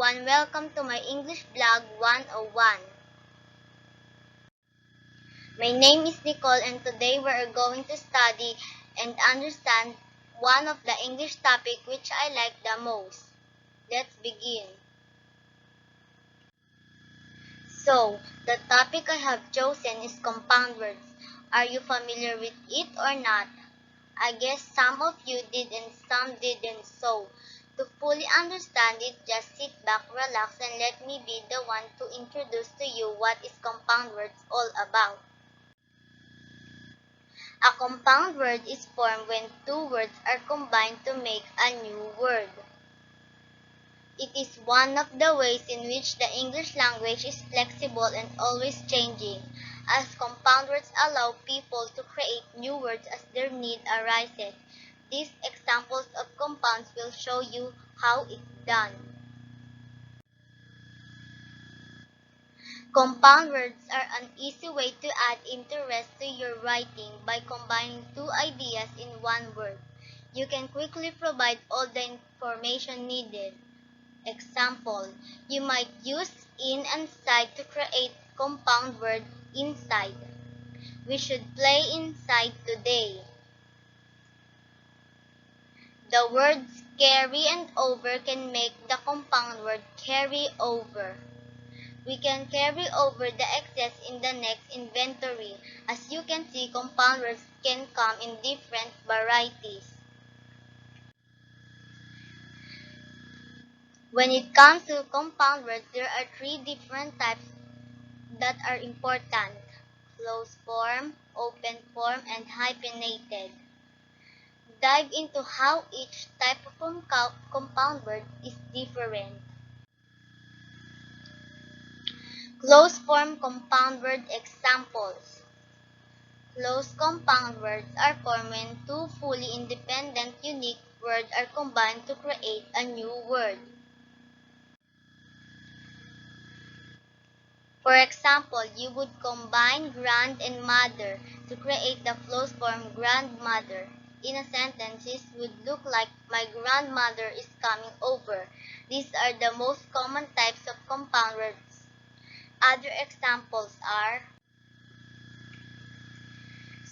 everyone, welcome to my English blog 101. My name is Nicole and today we are going to study and understand one of the English topic which I like the most. Let's begin. So, the topic I have chosen is compound words. Are you familiar with it or not? I guess some of you did and some didn't, so to fully understand it, just sit back, relax, and let me be the one to introduce to you what is compound words all about. A compound word is formed when two words are combined to make a new word. It is one of the ways in which the English language is flexible and always changing, as compound words allow people to create new words as their need arises. These examples of compounds will show you how it's done. Compound words are an easy way to add interest to your writing by combining two ideas in one word. You can quickly provide all the information needed. Example, you might use in and side to create compound word inside. We should play inside today. The words carry and over can make the compound word carry over. We can carry over the excess in the next inventory. As you can see, compound words can come in different varieties. When it comes to compound words, there are three different types that are important: closed form, open form, and hyphenated. Dive into how each type of compound word is different. Closed form compound word examples. Closed compound words are formed when two fully independent unique words are combined to create a new word. For example, you would combine grand and mother to create the closed form grandmother. In a sentence, this would look like my grandmother is coming over. These are the most common types of compound words. Other examples are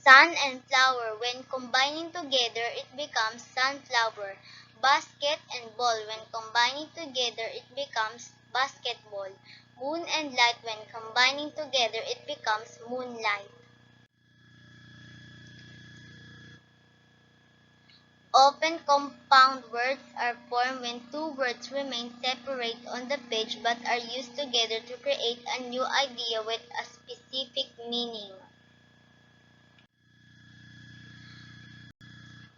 sun and flower. When combining together, it becomes sunflower. Basket and ball. When combining together, it becomes basketball. Moon and light. When combining together, it becomes moonlight. Open compound words are formed when two words remain separate on the page but are used together to create a new idea with a specific meaning.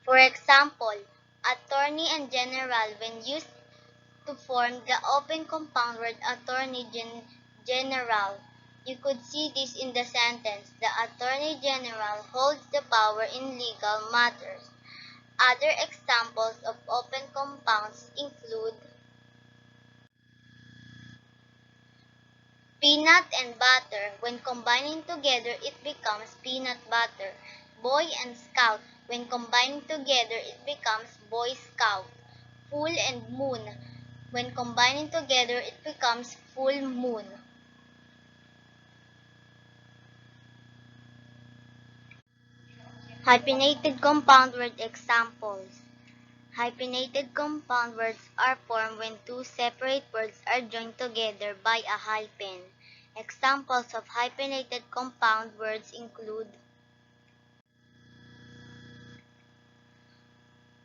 For example, attorney and general. When used to form the open compound word attorney general, you could see this in the sentence: the attorney general holds the power in legal matters. Other examples of open compounds include peanut and butter. When combining together, it becomes peanut butter. Boy and scout. When combining together, it becomes boy scout. Full and moon. When combining together, it becomes full moon. Hyphenated compound word examples. Hyphenated compound words are formed when two separate words are joined together by a hyphen. Examples of hyphenated compound words include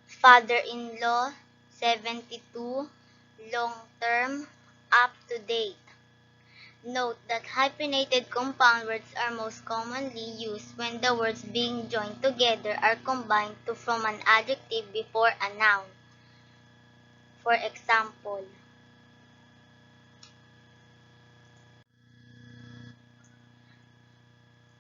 father-in-law, 72, long-term, up-to-date. Note that hyphenated compound words are most commonly used when the words being joined together are combined to form an adjective before a noun. For example,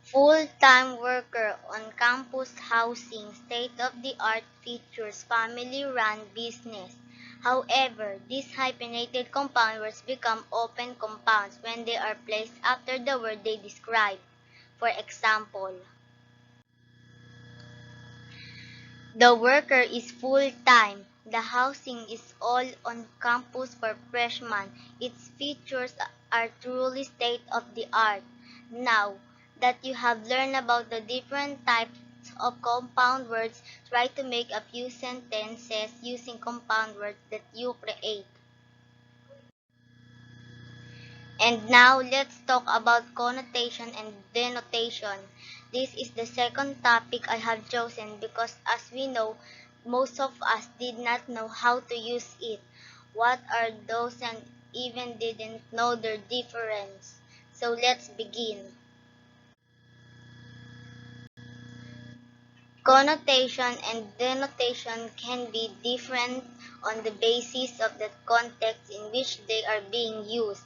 full-time worker, on-campus housing, state-of-the-art features, family-run business. However, these hyphenated compound words become open compounds when they are placed after the word they describe. For example, the worker is full-time. The housing is all on campus for freshmen. Its features are truly state of the art. Now that you have learned about the different types of compound words, try to make a few sentences using compound words that you create. And now let's talk about connotation and denotation. This is the second topic I have chosen because as we know, most of us did not know how to use it. What are those and even didn't know their difference. So let's begin. Connotation and denotation can be different on the basis of the context in which they are being used.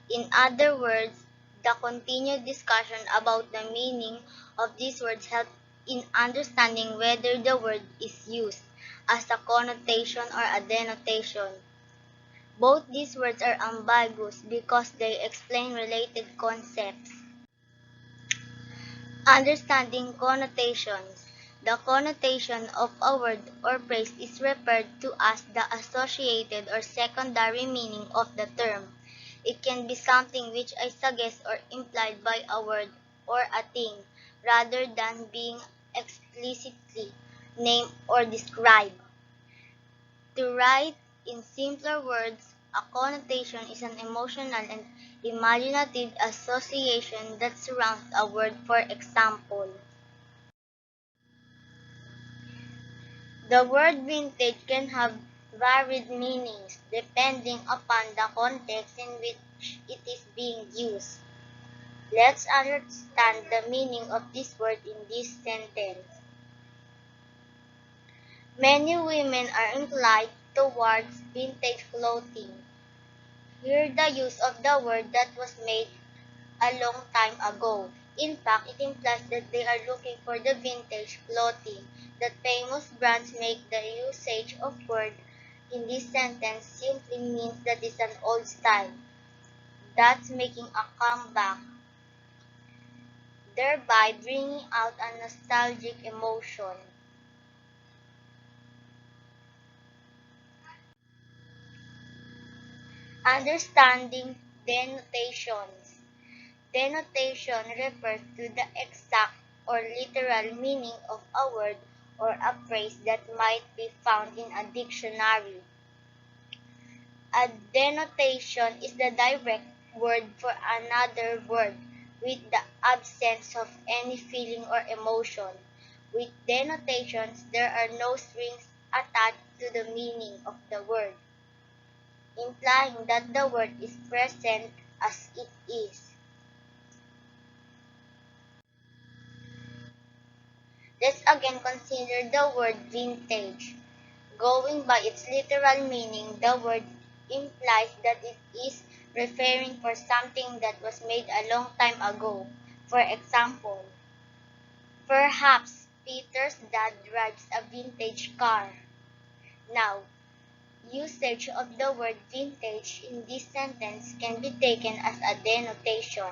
In other words, the continued discussion about the meaning of these words helps in understanding whether the word is used as a connotation or a denotation. Both these words are ambiguous because they explain related concepts. Understanding connotations. The connotation of a word or phrase is referred to as the associated or secondary meaning of the term. It can be something which is suggested or implied by a word or a thing, rather than being explicitly named or described. To write in simpler words, a connotation is an emotional and imaginative association that surrounds a word. For example, the word vintage can have varied meanings depending upon the context in which it is being used. Let's understand the meaning of this word in this sentence. Many women are inclined towards vintage clothing. Here the use of the word that was made a long time ago. In fact, it implies that they are looking for the vintage clothing that famous brands make. The usage of word in this sentence simply means that it's an old style that's making a comeback, thereby bringing out a nostalgic emotion. Understanding denotations. Denotation refers to the exact or literal meaning of a word or a phrase that might be found in a dictionary. A denotation is the direct word for another word with the absence of any feeling or emotion. With denotations, there are no strings attached to the meaning of the word, implying that the word is present as it is. Let's again consider the word vintage. Going by its literal meaning, the word implies that it is referring for something that was made a long time ago. For example, perhaps Peter's dad drives a vintage car. Now, usage of the word vintage in this sentence can be taken as a denotation,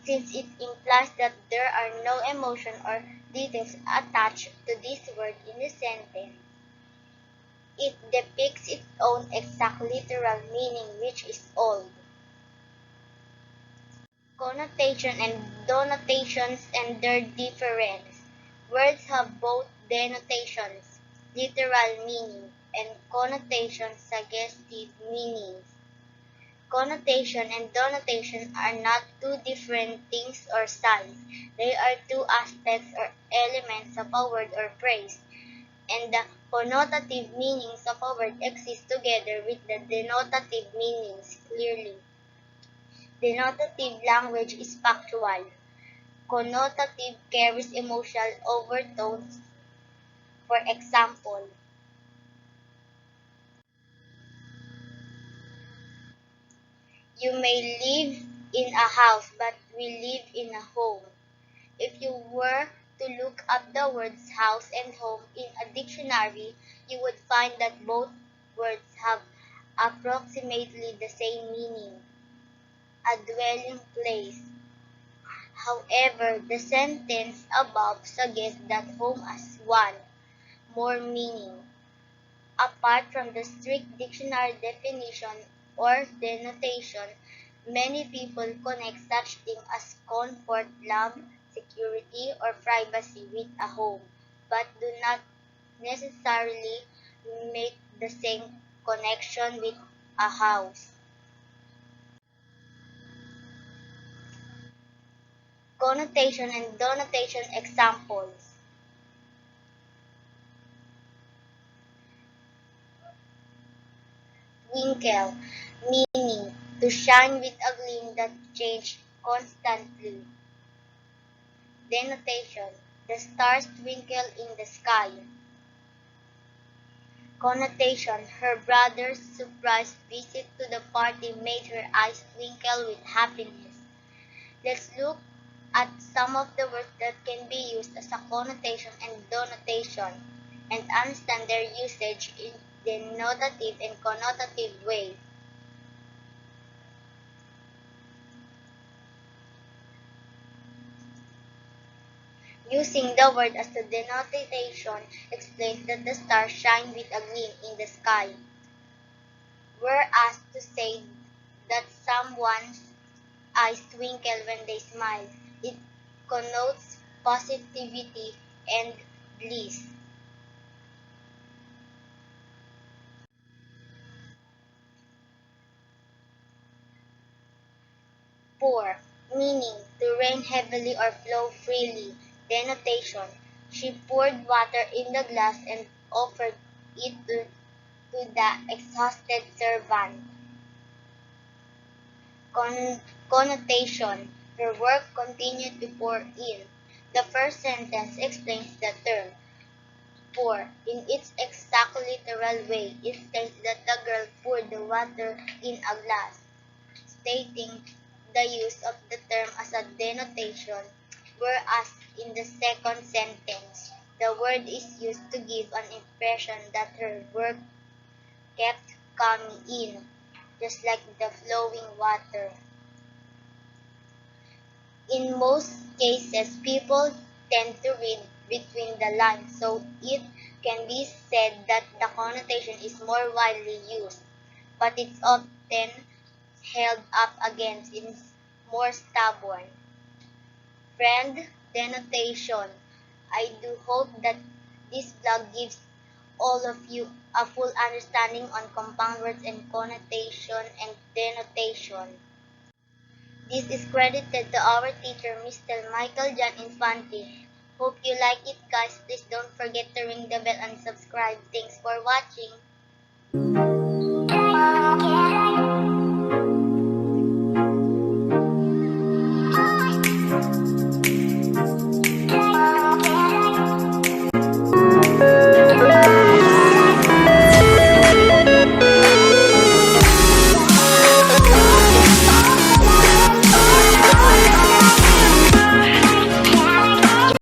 since it implies that there are no emotion or details attached to this word in the sentence. It depicts its own exact literal meaning, which is old. Connotation and denotations and their difference. Words have both denotations, literal meaning, and connotations, suggestive meanings. Connotation and denotation are not two different things or styles. They are two aspects or elements of a word or phrase, and the connotative meanings of a word exist together with the denotative meanings clearly. Denotative language is factual. Connotative carries emotional overtones. For example, you may live in a house, but we live in a home. If you were to look up the words house and home in a dictionary, you would find that both words have approximately the same meaning, a dwelling place. However, the sentence above suggests that home has one more meaning. Apart from the strict dictionary definition or denotation, many people connect such things as comfort, love, security, or privacy with a home, but do not necessarily make the same connection with a house. Connotation and denotation examples. Twinkle, meaning to shine with a gleam that changes constantly. Denotation, the stars twinkle in the sky. Connotation, her brother's surprise visit to the party made her eyes twinkle with happiness. Let's look at some of the words that can be used as a connotation and denotation and understand their usage in the notative and connotative way. Using the word as a denotation explains that the stars shine with a gleam in the sky. We're asked to say that someone's eyes twinkle when they smile. It connotes positivity and bliss. Pour, meaning to rain heavily or flow freely. Denotation, she poured water in the glass and offered it to the exhausted servant. Connotation, her work continued to pour in. The first sentence explains the term pour in its exact literal way. It states that the girl poured the water in a glass, stating the use of the term as a denotation, whereas in the second sentence, the word is used to give an impression that her work kept coming in, just like the flowing water. In most cases, people tend to read between the lines, so it can be said that the connotation is more widely used, but it's often held up against its more stubborn. Friend, denotation. I do hope that this blog gives all of you a full understanding on compound words and connotation and denotation. This is credited to our teacher, Mr. Michael John Infante. Hope you like it, guys. Please don't forget to ring the bell and subscribe. Thanks for watching.